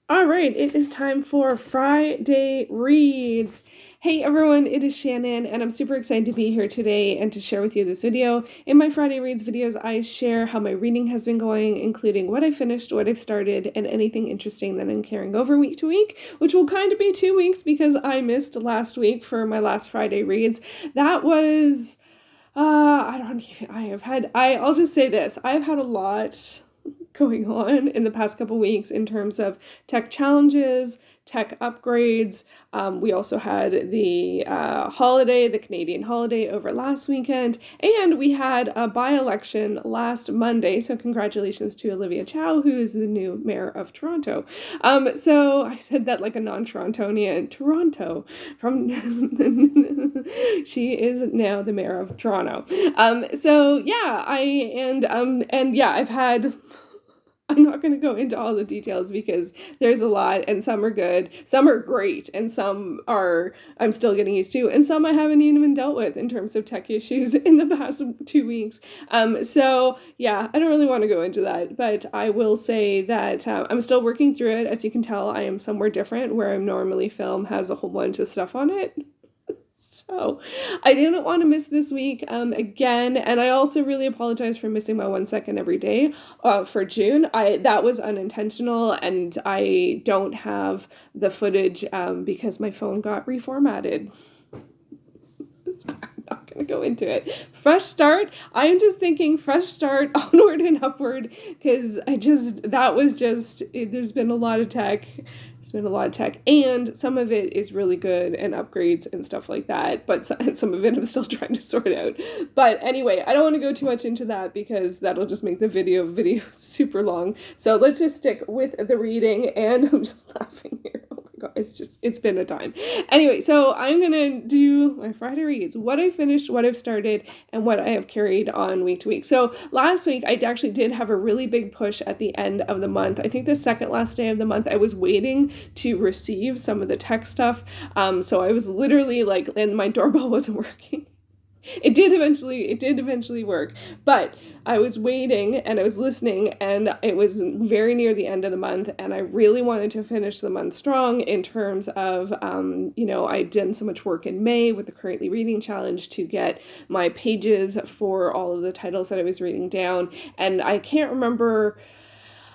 All right, it is time for Friday Reads. Hey everyone, it is Shannon, and I'm super excited to be here today and to share with you this video. In my Friday Reads videos, I share how my reading has been going, including what I finished, what I've started, and anything interesting that I'm carrying over week to week, which will kind of be 2 weeks because I missed last week for my last Friday Reads. That was, I'll just say this, I've had a lot going on in the past couple weeks in terms of tech challenges, tech upgrades. We also had the holiday, the Canadian holiday over last weekend, and we had a by-election last Monday. So congratulations to Olivia Chow, who is the new mayor of Toronto. So I said that like a non-Torontonian, Toronto. She is now the mayor of Toronto. I've had. I'm not going to go into all the details because there's a lot, and some are good, some are great, and some are I'm still getting used to, and some I haven't even dealt with in terms of tech issues in the past 2 weeks. I don't really want to go into that, but I will say that I'm still working through it. As you can tell, I am somewhere different. Where I normally film has a whole bunch of stuff on it. So I didn't want to miss this week again, and I also really apologize for missing my 1 second every day for June. That was unintentional, and I don't have the footage because my phone got reformatted. I'm not going to go into it. Fresh start. I am just thinking fresh start, onward and upward, because there's been a lot of tech. It's been a lot of tech, and some of it is really good and upgrades and stuff like that, but some of it I'm still trying to sort out. But anyway, I don't want to go too much into that because that'll just make the video super long. So let's just stick with the reading, and I'm just laughing here. God, it's been a time. Anyway, so I'm gonna do my Friday Reads, what I finished, what I've started, and what I have carried on week to week. So last week I actually did have a really big push at the end of the month. I think the second last day of the month I was waiting to receive some of the tech stuff. So I was literally like, and my doorbell wasn't working. It did eventually work, but I was waiting and I was listening, and it was very near the end of the month, and I really wanted to finish the month strong in terms of, I'd done so much work in May with the Currently Reading Challenge to get my pages for all of the titles that I was reading down, and I can't remember.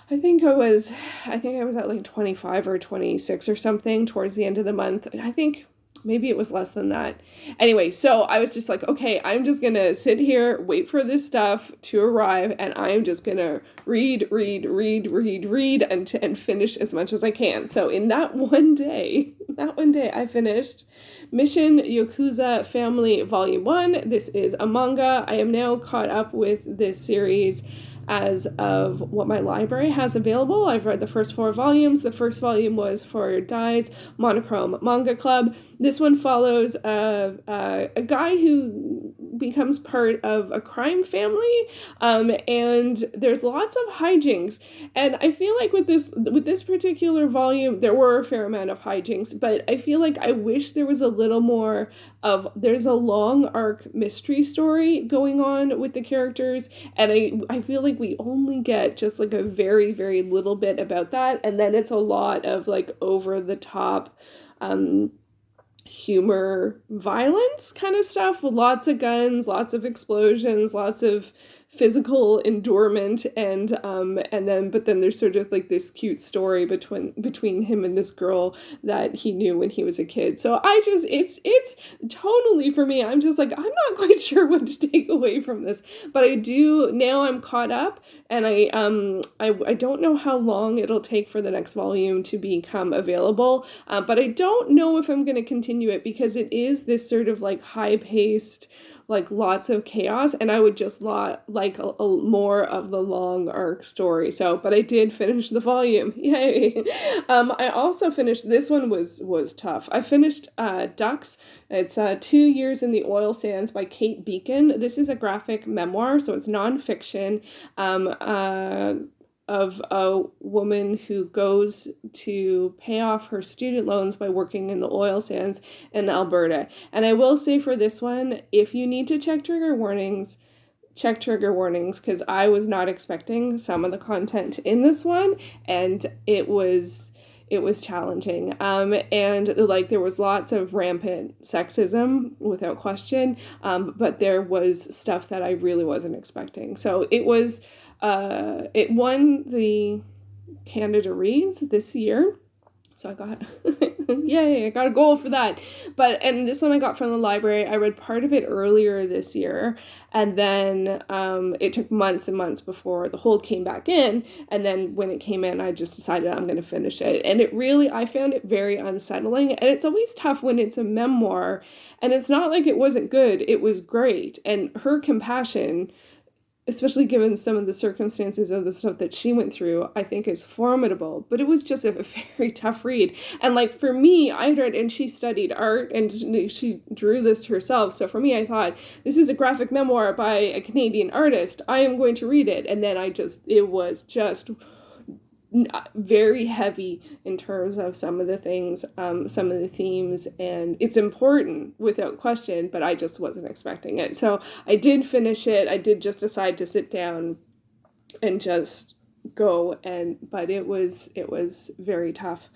I think I was at like 25 or 26 or something towards the end of the month. I think maybe it was less than that. Anyway, so I was just like, okay, I'm just going to sit here, wait for this stuff to arrive, and I'm just going to read, and finish as much as I can. So in that one day, I finished Mission Yozakura Family Volume 1. This is a manga. I am now caught up with this series as of what my library has available. I've read the first 4 volumes. The first volume was for Dai's Monochrome Manga Club. This one follows a guy who becomes part of a crime family, and there's lots of hijinks. And I feel like with this particular volume, there were a fair amount of hijinks, but I feel like I wish there was a little more there's a long arc mystery story going on with the characters, and I feel like we only get just like a very, very little bit about that, and then it's a lot of like over the top humor, violence kind of stuff with lots of guns, lots of explosions, lots of physical endurement, and then there's sort of like this cute story between him and this girl that he knew when he was a kid. So it's tonally for me, I'm just like, I'm not quite sure what to take away from this, but I do now. I'm caught up, and I don't know how long it'll take for the next volume to become available, but I don't know if I'm going to continue it because it is this sort of like high-paced, like lots of chaos, and I would just like a more of the long arc story. So, but I did finish the volume. Yay. I also finished, this one was tough. I finished Ducks. It's 2 Years in the Oil Sands by Kate Beaton. This is a graphic memoir, so it's nonfiction. Of a woman who goes to pay off her student loans by working in the oil sands in Alberta. And I will say for this one, if you need to check trigger warnings, because I was not expecting some of the content in this one, and it was it was challenging. And like there was lots of rampant sexism without question, but there was stuff that I really wasn't expecting. So it was, it won the Canada Reads this year. So I got, yay, I got a goal for that. And this one I got from the library. I read part of it earlier this year. And then it took months and months before the hold came back in. And then when it came in, I just decided I'm going to finish it. And it really, I found it very unsettling. And it's always tough when it's a memoir. And it's not like it wasn't good. It was great. And her compassion, especially given some of the circumstances of the stuff that she went through, I think is formidable. But it was just a very tough read. And like for me, I read, and she studied art and she drew this herself. So for me, I thought, this is a graphic memoir by a Canadian artist. I am going to read it. And then it was just very heavy in terms of some of the things, some of the themes, and it's important without question, but I just wasn't expecting it. So I did finish it. I did just decide to sit down and just go, but it was very tough.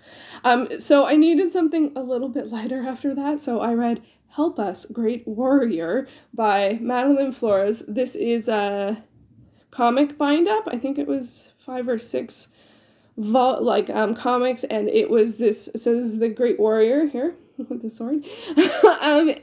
So I needed something a little bit lighter after that. So I read Help Us, Great Warrior by Madeleine Flores. This is a comic bind up. I think it was 5 or 6 comics, and it was this. So this is the Great Warrior here with the sword, and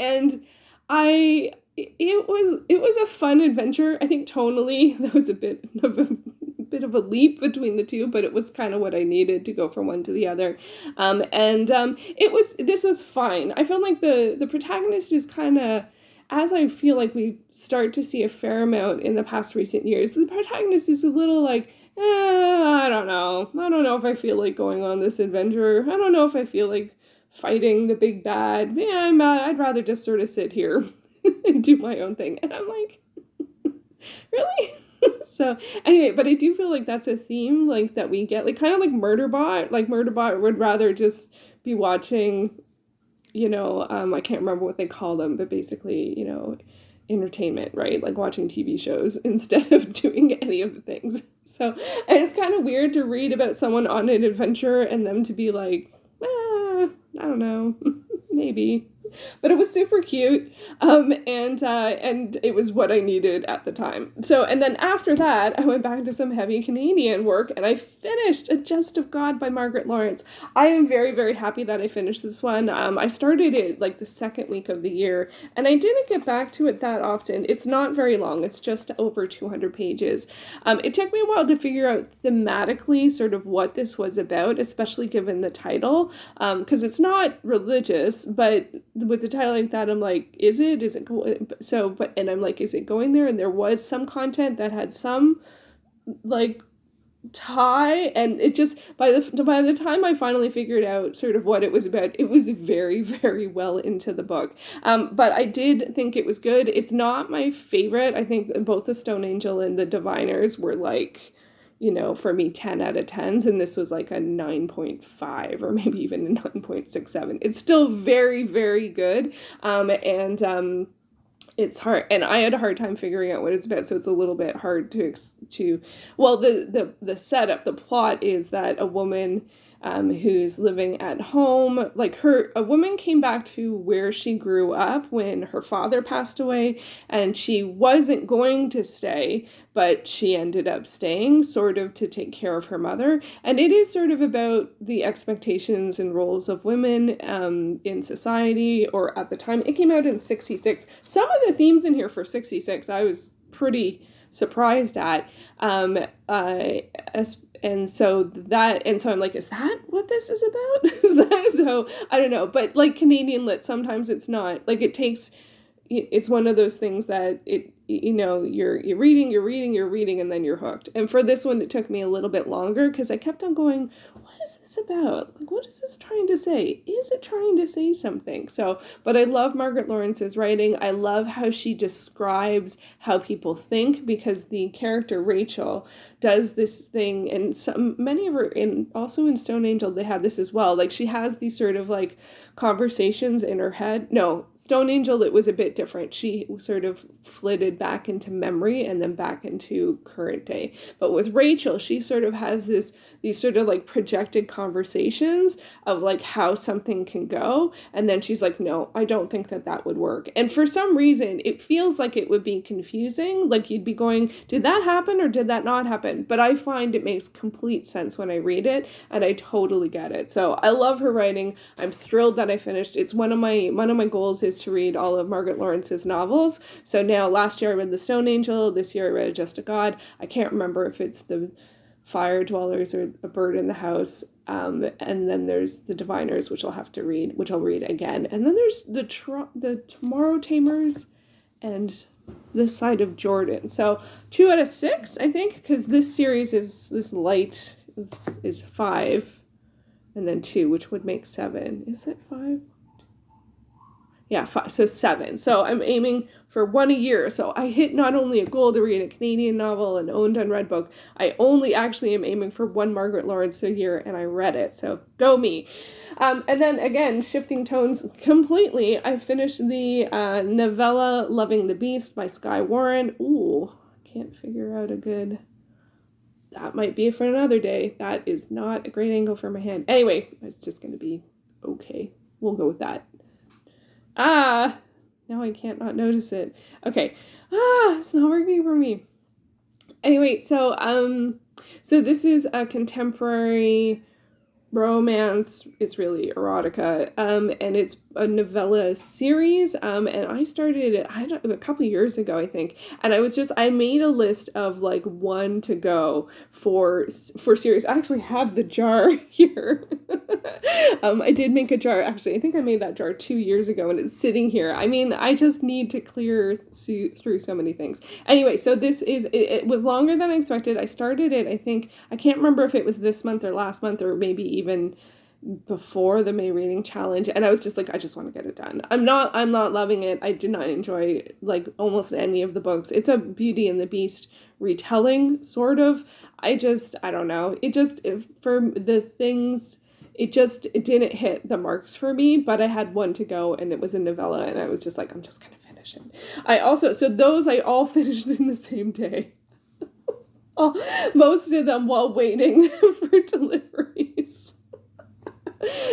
it was a fun adventure. I think tonally there was a bit of a leap between the two, but it was kind of what I needed to go from one to the other. This was fine. I felt like the protagonist is kind of, as I feel like we start to see a fair amount in the past recent years, the protagonist is a little like, I don't know. I don't know if I feel like going on this adventure. I don't know if I feel like fighting the big bad. Yeah, I'd rather just sort of sit here and do my own thing. And I'm like, really? So anyway, but I do feel like that's a theme like that we get, like kind of like Murderbot. Like Murderbot would rather just be watching, I can't remember what they call them, but basically, entertainment, right? Like watching TV shows instead of doing any of the things. So, and it's kind of weird to read about someone on an adventure and them to be like, I don't know, maybe. But it was super cute, and it was what I needed at the time. So, and then after that, I went back to some heavy Canadian work, and I finished A Jest of God by Margaret Laurence. I am very, very happy that I finished this one. I started it like the second week of the year, and I didn't get back to it that often. It's not very long. It's just over 200 pages. It took me a while to figure out thematically sort of what this was about, especially given the title, because it's not religious, but with the title like that, I'm like, is it and I'm like, is it going there? And there was some content that had some like tie, and it just, by the time I finally figured out sort of what it was about, it was very, very well into the book. But I did think it was good. It's not my favorite. I think both The Stone Angel and The Diviners were like, for me, 10 out of 10s, and this was like a 9.5 or maybe even a 9.67. It's still very, very good, and it's hard, and I had a hard time figuring out what it's about, so it's a little bit hard well, the setup, the plot is that a woman who's living at home, a woman came back to where she grew up when her father passed away, and she wasn't going to stay, but she ended up staying sort of to take care of her mother. And it is sort of about the expectations and roles of women in society, or at the time. It came out in 1966. Some of the themes in here for 1966 I was pretty surprised at. And so I'm like, is that what this is about? So I don't know, but like Canadian lit, sometimes it's not like it's one of those things that you're reading, and then you're hooked. And for this one, it took me a little bit longer because I kept on going, what is this about? Like, what is this trying to say? Is it trying to say something? So, but I love Margaret Laurence's writing. I love how she describes how people think, because the character Rachel does this thing, and many of her, also in Stone Angel, they had this as well. Like, she has these sort of like conversations in her head. No, Stone Angel, it was a bit different. She sort of flitted back into memory and then back into current day. But with Rachel, she sort of has these sort of like projected conversations of like how something can go. And then she's like, no, I don't think that would work. And for some reason, it feels like it would be confusing. Like, you'd be going, did that happen or did that not happen? But I find it makes complete sense when I read it, and I totally get it. So I love her writing. I'm thrilled that I finished. It's one of my goals is to read all of Margaret Lawrence's novels. So now, last year I read The Stone Angel. This year I read Just a God. I can't remember if it's The Fire Dwellers or A Bird in the House. And then there's The Diviners, which I'll read again. And then there's the Tomorrow Tamers and This Side of Jordan. So 2 out of 6, I think, because this series this light is 5, and then 2, which would make 7. Is it 5? Yeah, 5, so 7. So I'm aiming for 1 a year. So I hit not only a goal to read a Canadian novel, an owned unread book, I only actually am aiming for 1 Margaret Lawrence a year, and I read it. So go me. And then again, shifting tones completely, I finished the novella Loving the Beast by Skye Warren. Ooh, can't figure out a good... That might be for another day. That is not a great angle for my hand. Anyway, it's just going to be okay. We'll go with that. Now I can't not notice it. Okay. It's not working for me. Anyway, so this is a contemporary romance. It's really erotica. And it's a novella series. And I started it, a couple years ago, I think. And I made a list of like 1 to go for series. I actually have the jar here. I did make a jar. Actually, I think I made that jar 2 years ago, and it's sitting here. I mean, I just need to clear through so many things. Anyway, so this is, it was longer than I expected. I started it, I think, I can't remember if it was this month or last month, or maybe even before the May reading challenge, and I was just like, I just want to get it done. I'm not loving it. I did not enjoy like almost any of the books. It's a Beauty and the Beast retelling, sort of. I don't know. For the things, it didn't hit the marks for me, but I had 1 to go, and it was a novella, and I was just like, I'm just gonna finish it. Those I all finished in the same day. Most of them while waiting for deliveries.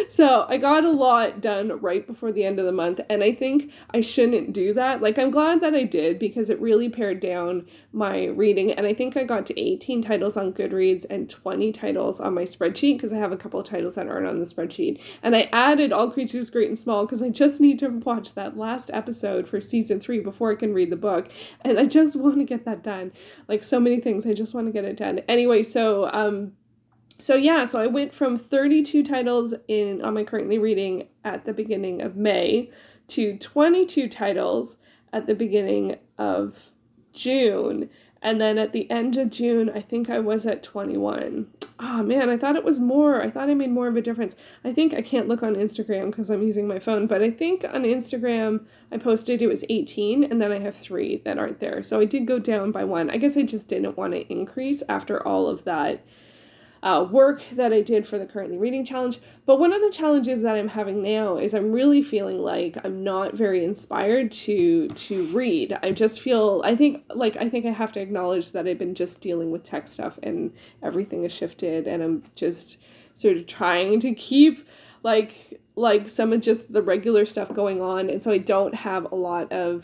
So I got a lot done right before the end of the month, and I think I shouldn't do that. Like, I'm glad that I did, because it really pared down my reading, and I think I got to 18 titles on Goodreads and 20 titles on my spreadsheet, because I have a couple of titles that aren't on the spreadsheet. And I added All Creatures Great and Small because I just need to watch that last episode for season 3 before I can read the book, and I just want to get that done. Like, so many things, I just want to get it done. Anyway, so I went from 32 titles on my currently reading at the beginning of May to 22 titles at the beginning of June. And then at the end of June, I think I was at 21. Oh man, I thought it was more. I thought I made more of a difference. I think I can't look on Instagram because I'm using my phone, but I think on Instagram I posted it was 18, and then I have 3 that aren't there. So I did go down by 1. I guess I just didn't want to increase after all of that work that I did for the currently reading challenge. But one of the challenges that I'm having now is I'm really feeling like I'm not very inspired to read. I just feel, I think I have to acknowledge that I've been just dealing with tech stuff, and everything has shifted, and I'm just sort of trying to keep like some of just the regular stuff going on, and so I don't have a lot of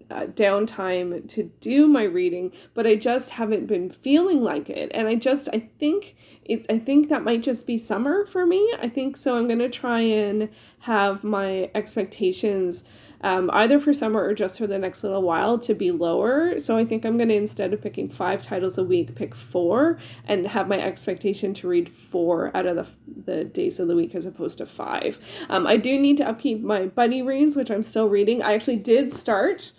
downtime to do my reading, but I just haven't been feeling like it. And I think that might just be summer for me. I think so. I'm going to try and have my expectations either for summer or just for the next little while to be lower. So I think I'm going to, instead of picking 5 titles a week, pick 4, and have my expectation to read 4 out of the days of the week as opposed to 5. I do need to upkeep my buddy reads, which I'm still reading. I actually did start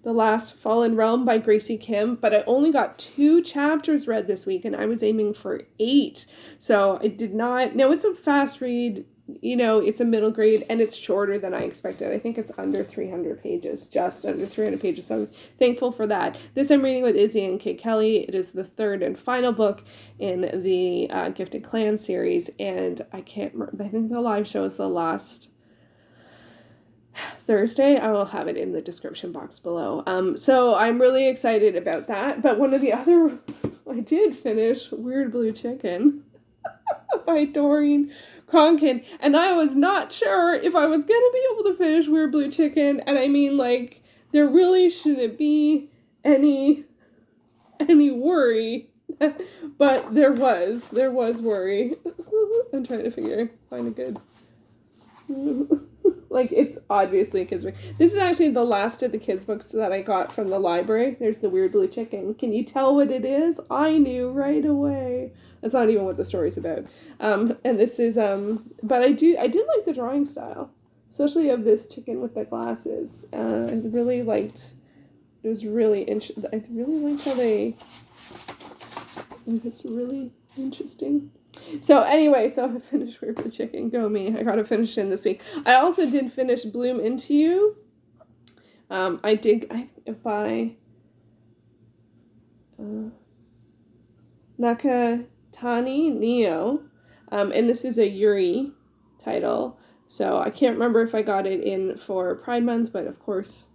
The Last Fallen Realm by Gracie Kim, but I only got 2 chapters read this week, and I was aiming for 8. So I did not... Now, it's a fast read. it's a middle grade, and it's shorter than I expected. I think it's under 300 pages, just under 300 pages, so I'm thankful for that. This I'm reading with Izzy and Kate Kelly. It is the third and final book in the Gifted Clan series, and I can't remember, I think the live show is the last Thursday. I will have it in the description box below. So I'm really excited about that, but one of the other, I did finish Weird Blue Chicken by Doreen Cronkin, and I was not sure if I was going to be able to finish Weird Blue Chicken, and I mean, like, there really shouldn't be any worry, but there was worry. I'm trying to find a good, like, it's obviously a kid's book. This is actually the last of the kids' books that I got from the library. There's the Weird Blue Chicken. Can you tell what it is? I knew right away. That's not even what the story's about. And this is, but I did like the drawing style, especially of this chicken with the glasses. I really liked, it was really interesting. I really liked how it's really interesting. So anyway, so I finished Weird Blue Chicken. Go me. I got to finish in this week. I also did finish Bloom Into You. By Nakatani Neo. And this is a Yuri title. So I can't remember if I got it in for Pride Month, but of course,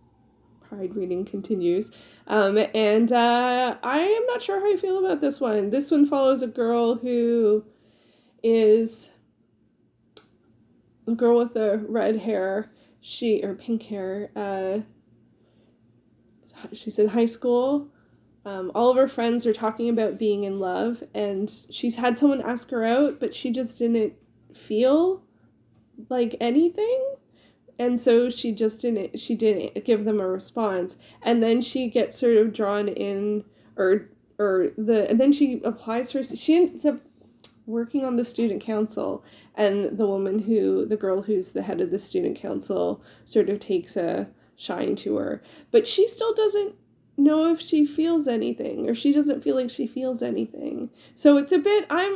Pride reading continues. And I am not sure how I feel about this one. This one follows a girl who is a girl with the red hair, or pink hair. She's in high school. All of her friends are talking about being in love, and she's had someone ask her out, but she just didn't feel like anything. And so she didn't give them a response. And then she gets sort of drawn in, and then she she ends up working on the student council, and the girl who's the head of the student council sort of takes a shine to her, but she still doesn't know if she feels anything, or she doesn't feel like she feels anything. So it's a bit, I'm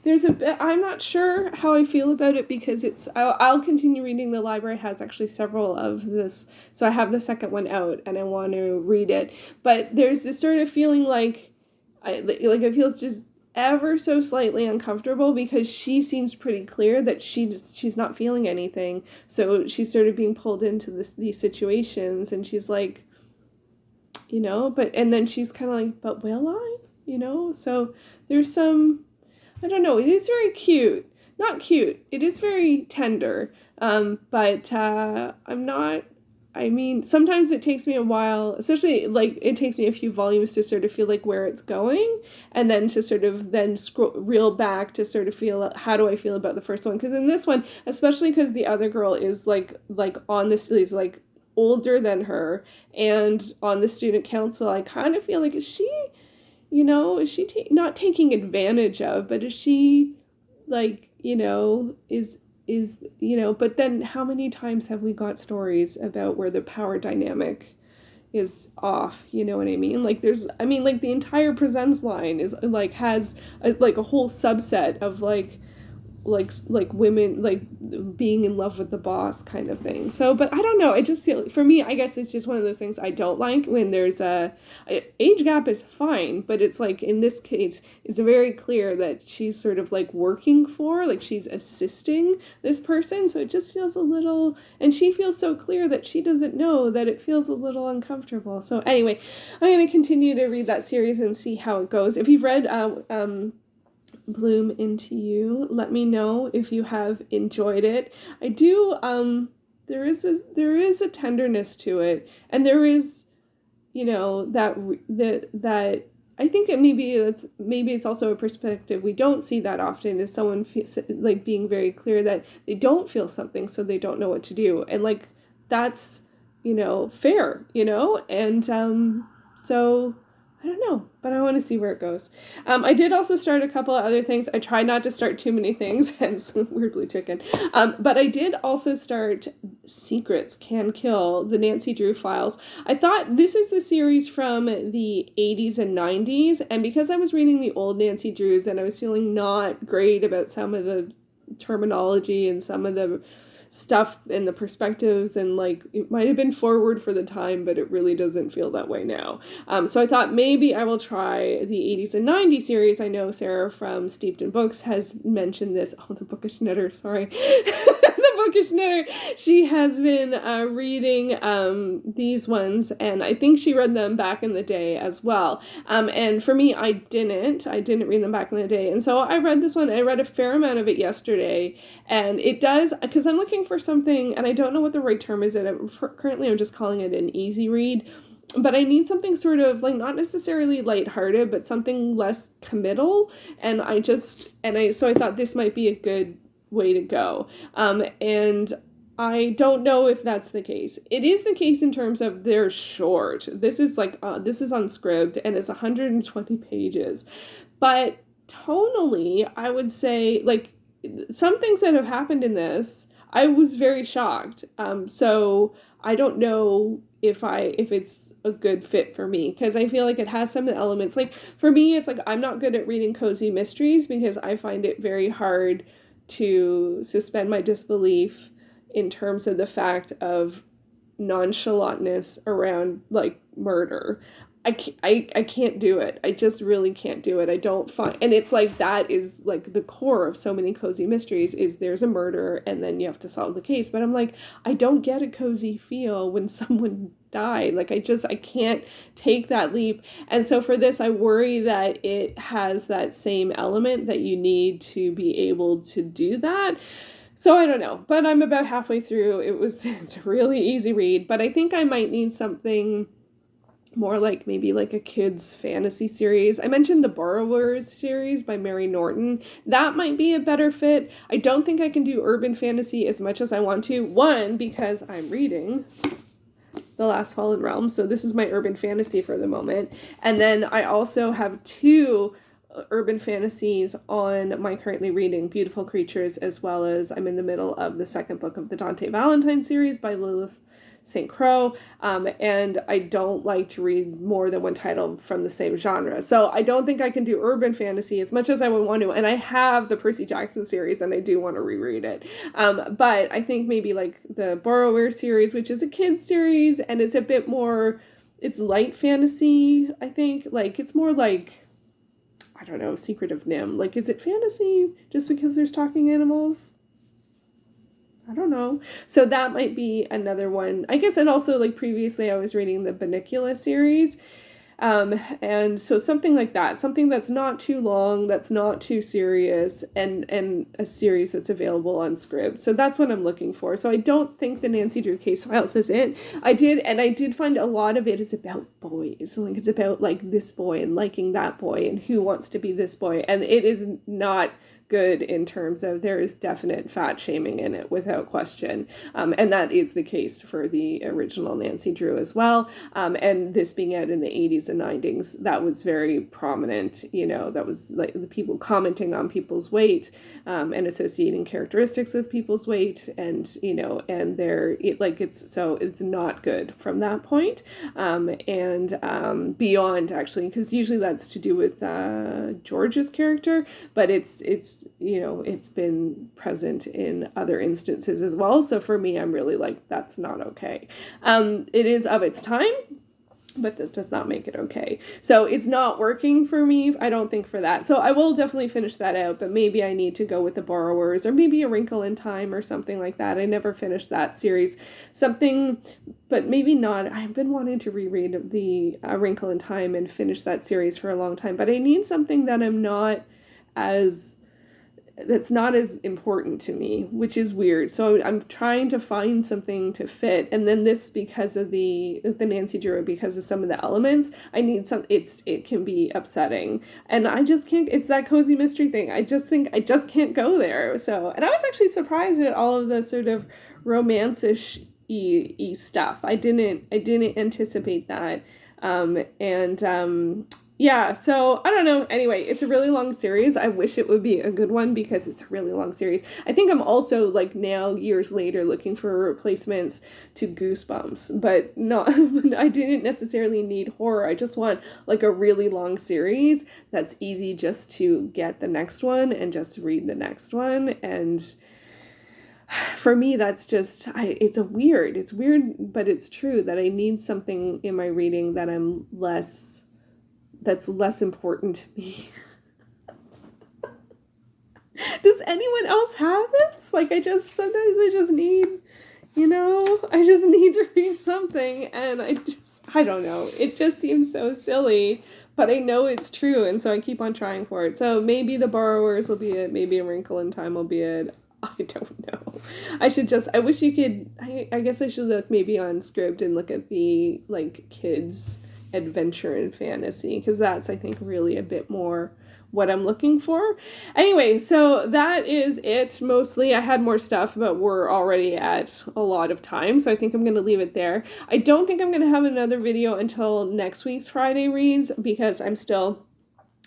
not sure how I feel about it, because I'll continue reading. The library has actually several of this, so I have the second one out and I want to read it, but there's this sort of feeling like it feels just ever so slightly uncomfortable, because she seems pretty clear that she's not feeling anything, so she's sort of being pulled into these situations, and she's like, and then she's kind of like, but will I, so there's some, I don't know, it is very cute, not cute, it is very tender, but sometimes it takes me a while, especially, like, it takes me a few volumes to sort of feel like where it's going, and then to sort of then reel back to sort of feel, how do I feel about the first one? Because in this one, especially because the other girl is like on this, is like older than her, and on the student council, I kind of feel like, is she not taking advantage of, but is she, like, but then how many times have we got stories about where the power dynamic is off, you know what I mean? Like, the entire Presents line is, like, has a whole subset of, like women, like, being in love with the boss kind of thing. So, but I don't know, I just feel, for me, I guess it's just one of those things I don't like, when there's age gap is fine, but it's like, in this case, it's very clear that she's sort of like working for, like, she's assisting this person, so it just feels a little, and she feels so clear that she doesn't know, that it feels a little uncomfortable. So anyway, I'm going to continue to read that series and see how it goes. If you've read Bloom Into You, let me know if you have enjoyed it. I do, there is a tenderness to it, and there is, that I think maybe it's also a perspective we don't see that often, is someone like being very clear that they don't feel something, so they don't know what to do, and like, that's, fair, and so I don't know, but I want to see where it goes. I did also start a couple of other things. I tried not to start too many things, hence Weird Blue Chicken. But I did also start Secrets Can Kill, the Nancy Drew Files. I thought this is the series from the 80s and 90s, and because I was reading the old Nancy Drews and I was feeling not great about some of the terminology and some of the stuff and the perspectives, and like it might have been forward for the time, but it really doesn't feel that way now. So I thought maybe I will try the 80s and 90s series. I know Sarah from Steeped in Books has mentioned this. Oh, the Bookish Knitter, sorry. The Bookish Knitter. She has been reading these ones, and I think she read them back in the day as well. And for me, I didn't read them back in the day. And so I read this one. I read a fair amount of it yesterday, and it does, because I'm looking for something, and I don't know what the right term is. Currently, I'm just calling it an easy read, but I need something sort of like not necessarily lighthearted, but something less committal. And so I thought this might be a good way to go. And I don't know if that's the case. It is the case in terms of they're short. This is on Scribd, and it's 120 pages, but tonally, I would say, like, some things that have happened in this, I was very shocked. So I don't know if it's a good fit for me, because I feel like it has some of the elements. Like, for me, it's like I'm not good at reading cozy mysteries because I find it very hard to suspend my disbelief in terms of the fact of nonchalantness around, like, murder. I can't do it. I just really can't do it. I don't find, and it's like that is like the core of so many cozy mysteries is there's a murder and then you have to solve the case. But I'm like, I don't get a cozy feel when someone died. Like, I can't take that leap. And so for this, I worry that it has that same element that you need to be able to do that. So I don't know, but I'm about halfway through. It's a really easy read, but I think I might need something more like maybe like a kid's fantasy series. I mentioned the Borrowers series by Mary Norton. That might be a better fit. I don't think I can do urban fantasy as much as I want to. One, because I'm reading The Last Fallen Realms, so this is my urban fantasy for the moment. And then I also have 2 urban fantasies on my currently reading, Beautiful Creatures, as well as I'm in the middle of the second book of the Dante Valentine series by Lilith St. Crow, and I don't like to read more than one title from the same genre. So I don't think I can do urban fantasy as much as I would want to, and I have the Percy Jackson series, and I do want to reread it. But I think maybe like the Borrower series, which is a kid's series, and it's a bit more, it's light fantasy, I think. Like, it's more like, I don't know, Secret of Nim. Like, is it fantasy just because there's talking animals? I don't know. So that might be another one, I guess. And also, like, previously I was reading the Bunnicula series. And so something like that, something that's not too long, that's not too serious, and a series that's available on Scribd. So that's what I'm looking for. So I don't think the Nancy Drew Case Files is it. I did find a lot of it is about boys. Like, it's about like this boy and liking that boy and who wants to be this boy. And it is not good in terms of there is definite fat shaming in it without question. And that is the case for the original Nancy Drew as well. And this being out in the 80s and 90s, that was very prominent. You know, that was like the people commenting on people's weight and associating characteristics with people's weight, and, you know, and it's not good from that point. And beyond, actually, because usually that's to do with George's character, but it's you know, it's been present in other instances as well. So for me, I'm really like, that's not okay. It is of its time, but that does not make it okay. So it's not working for me, I don't think, for that. So I will definitely finish that out, but maybe I need to go with the Borrowers, or maybe A Wrinkle in Time or something like that. I never finished that series. Something, but maybe not. I've been wanting to reread the A Wrinkle in Time and finish that series for a long time, but I need something that that's not as important to me, which is weird. So I'm trying to find something to fit. And then this, because of the Nancy Drew, because of some of the elements, I need it can be upsetting. And I just can't, it's that cozy mystery thing. I just think I just can't go there. So, and I was actually surprised at all of the sort of romance-ish stuff. I didn't anticipate that. Yeah, so I don't know. Anyway, it's a really long series. I wish it would be a good one because it's a really long series. I think I'm also like now years later looking for replacements to Goosebumps, but no, I didn't necessarily need horror. I just want like a really long series that's easy just to get the next one and just read the next one. And for me, that's just it's weird, but it's true that I need something in my reading that's less important to me. Does anyone else have this? Like, sometimes I just need, I just need to read something, and I don't know. It just seems so silly, but I know it's true, and so I keep on trying for it. So maybe The Borrowers will be it, maybe A Wrinkle in Time will be it. I don't know. I wish you could, I guess I should look maybe on Scribd and look at the, like, kids' adventure and fantasy, because that's, I think, really a bit more what I'm looking for. Anyway, so that is it mostly. I had more stuff, but we're already at a lot of time, so I think I'm going to leave it there. I don't think I'm going to have another video until next week's Friday reads, because I'm still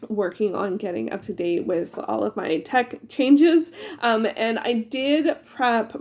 working on getting up to date with all of my tech changes. And I did prep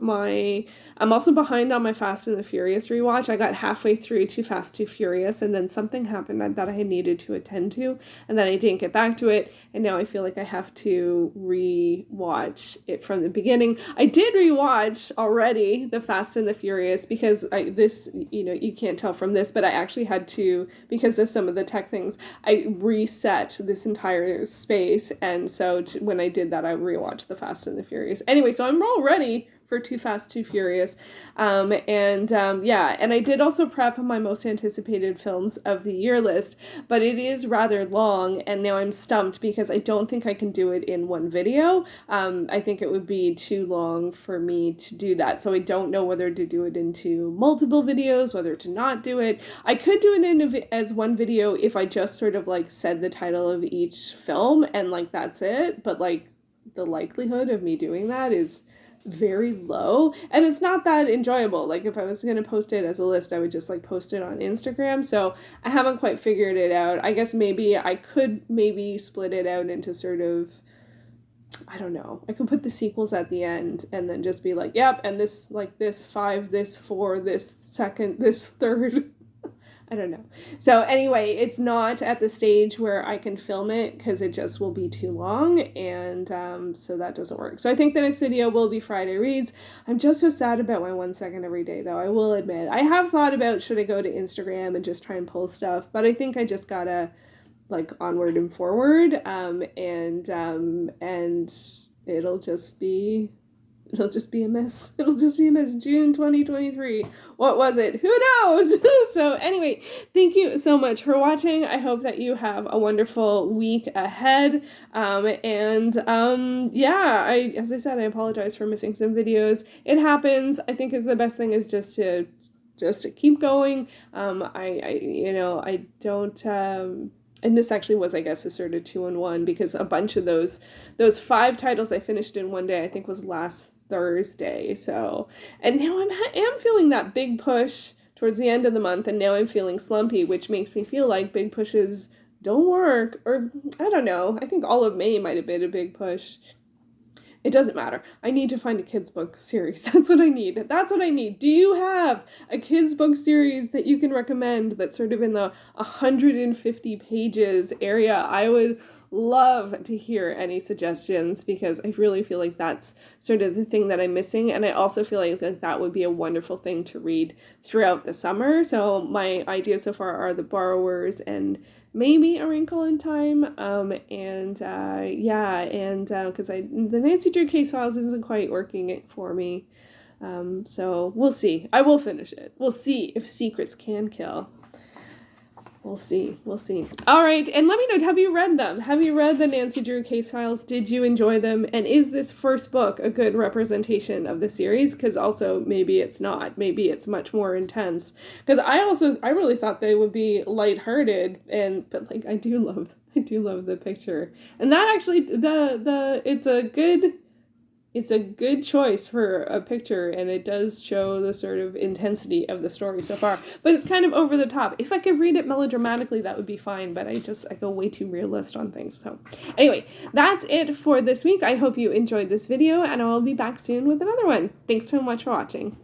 I'm also behind on my Fast and the Furious rewatch. I got halfway through Too Fast, Too Furious, and then something happened that I needed to attend to, and then I didn't get back to it, and now I feel like I have to rewatch it from the beginning. I did rewatch already the Fast and the Furious, because you can't tell from this, but I actually had to, because of some of the tech things, I reset this entire space, and so when I did that, I rewatched the Fast and the Furious. Anyway, so I'm all ready for Too Fast, Too Furious. And I did also prep my most anticipated films of the year list, but it is rather long, and now I'm stumped because I don't think I can do it in one video. I think it would be too long for me to do that, so I don't know whether to do it into multiple videos, whether to not do it. I could do it as one video if I just sort of like said the title of each film and like that's it, but like the likelihood of me doing that is very low, and it's not that enjoyable. Like, if I was going to post it as a list, I would just like post it on Instagram, so I haven't quite figured it out. I guess maybe I could split it out into sort of, I don't know, I could put the sequels at the end and then just be like, yep, and this, like, this 5, this 4, this second, this third. I don't know. So anyway, it's not at the stage where I can film it because it just will be too long, and so that doesn't work. So I think the next video will be Friday Reads. I'm just so sad about my 1 second every day, though, I will admit. I have thought about should I go to Instagram and just try and post stuff, but I think I just gotta like onward and forward, and it'll just be a mess. It'll just be a mess. June 2023. What was it? Who knows? So anyway, thank you so much for watching. I hope that you have a wonderful week ahead. As I said, I apologize for missing some videos. It happens. I think the best thing is just to keep going. I don't, and this actually was, I guess, a sort of 2-in-1, because a bunch of those 5 titles I finished in one day, I think was last Thursday. So, and now I am feeling that big push towards the end of the month, and now I'm feeling slumpy, which makes me feel like big pushes don't work, or I don't know. I think all of May might have been a big push. It doesn't matter. I need to find a kids book series. That's what I need. Do you have a kids book series that you can recommend that's sort of in the 150 pages area? I would love to hear any suggestions, because I really feel like that's sort of the thing that I'm missing, and I also feel like that would be a wonderful thing to read throughout the summer. So my ideas so far are The Borrowers and maybe A Wrinkle in Time, because the Nancy Drew Case Files isn't quite working it for me, so we'll see. I will finish it. We'll see if secrets can kill. We'll see. All right, and let me know, have you read them? Have you read the Nancy Drew Case Files? Did you enjoy them? And is this first book a good representation of the series? Because also, maybe it's not. Maybe it's much more intense. Because I really thought they would be lighthearted, but like I do love the picture. And that actually, it's a good It's a good choice for a picture, and it does show the sort of intensity of the story so far. But it's kind of over the top. If I could read it melodramatically, that would be fine, but I go way too realist on things. So anyway, that's it for this week. I hope you enjoyed this video, and I will be back soon with another one. Thanks so much for watching.